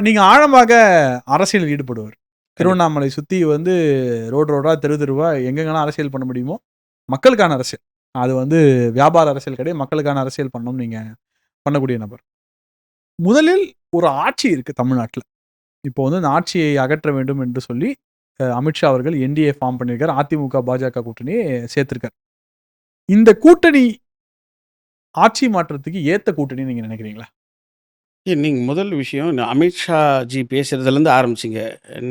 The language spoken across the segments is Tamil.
நீங்க ஆழமாக அரசியலில் ஈடுபடுவார். திருவண்ணாமலை சுத்தி வந்து ரோடா, தெருவா எங்கெங்கலாம் அரசியல் பண்ண முடியுமோ, மக்களுக்கான அரசியல். அது வந்து வியாபார அரசியல் கிடையாது. மக்களுக்கான அரசியல் பண்ணணும்னு நீங்க பண்ணக்கூடிய நபர். முதலில் ஒரு ஆட்சி இருக்கு தமிழ்நாட்ல. இப்போ வந்து அந்த ஆட்சியை அகற்ற வேண்டும் என்று சொல்லி அமித்ஷா அவர்கள் என்டிஏ ஃபார்ம் பண்ணியிருக்காரு. அதிமுக, பாஜக கூட்டணியை சேர்த்திருக்காரு. இந்த கூட்டணி ஆட்சி மாற்றத்துக்கு ஏத்த கூட்டணின்னு நீங்க நினைக்கிறீங்களா? நீங்க முதல் விஷயம் அமித்ஷா ஜி பேசுறதுலேருந்து ஆரம்பிச்சீங்க.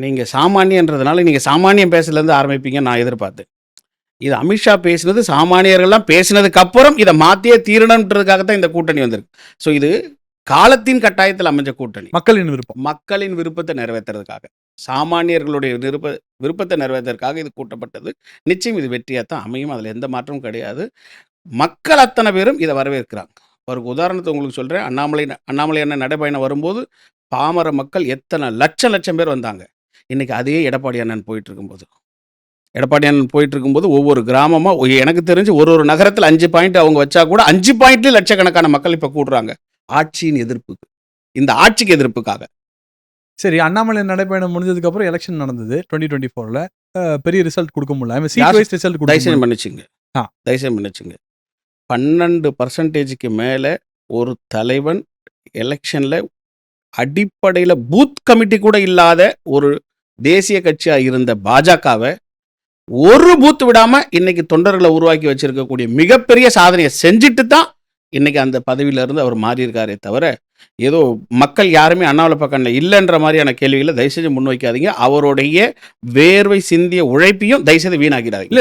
நீங்க சாமானியன்றதுனால, நீங்க சாமானியன் பேசுறதுலேருந்து ஆரம்பிப்பீங்கன்னு நான் எதிர்பார்த்தேன். இது அமித்ஷா பேசினது சாமானியர்கள்லாம் பேசினதுக்கு அப்புறம் இதை மாத்தியே தீரணுன்றதுக்காக தான் இந்த கூட்டணி வந்திருக்கு. ஸோ இது காலத்தின் கட்டாயத்தில் அமைஞ்ச கூட்டணி. மக்களின் விருப்பம். மக்களின் விருப்பத்தை நிறைவேற்றுறதுக்காக, சாமானியர்களுடைய விருப்பத்தை நிறைவேற்றுறதுக்காக இது கூட்டப்பட்டது. நிச்சயம் இது வெற்றியாக தான் அமையும். அதில் எந்த மாற்றமும் கிடையாது. மக்கள் அத்தனை பேரும் இதை வரவேற்கிறாங்க. ஒரு உதாரணத்தை உங்களுக்கு சொல்கிறேன். அண்ணாமலை அண்ணன் நடைபயணம் வரும்போது பாமர மக்கள் எத்தனை லட்சம் பேர் வந்தாங்க. இன்னைக்கு அதே எடப்பாடி அண்ணன் போயிட்டு இருக்கும்போது ஒவ்வொரு கிராமமாக எனக்கு தெரிஞ்சு ஒரு நகரத்தில் 5 பாயிண்ட் அவங்க வச்சா கூட 5 பாயிண்ட்லேயும் லட்சக்கணக்கான மக்கள் இப்போ கூடுறாங்க. ஆட்சியின் எதிர்ப்புக்கு, இந்த ஆட்சிக்கு எதிர்ப்புக்காக. சரி, அண்ணாமலை நடைபயணம் முடிஞ்சதுக்கு அப்புறம் எலெக்ஷன் நடந்தது 2024ல. பெரிய ரிசல்ட் குடுக்க முடியல. சீட் வைஸ் ரிசல்ட் குடுக்க தயவுசெய்து முடியல. மன்னிச்சுங்க. 12% மேல ஒரு தலைவன் எலெக்ஷன்ல அடிப்படையில பூத் கமிட்டி கூட இல்லாத ஒரு தேசிய கட்சியா இருந்த பாஜகவை ஒரு பூத் விடாம இன்னைக்கு தொண்டர்களை உருவாக்கி வச்சிருக்கக்கூடிய மிகப்பெரிய சாதனையை செஞ்சுட்டு தான் இன்னைக்கு அந்த பதவியில இருந்து அவர் மாறி இருக்காரே தவிர, ஏதோ மக்கள் யாருமே அண்ணாமலை பக்கம் இல்லைன்ற மாதிரியான கேள்விகளை தயவுசெய்து முன்வைக்காதீங்க. அவருடைய வேர்வை சிந்திய உழைப்பையும் தயவுசெய்து வீணாக்கிடாதீங்க.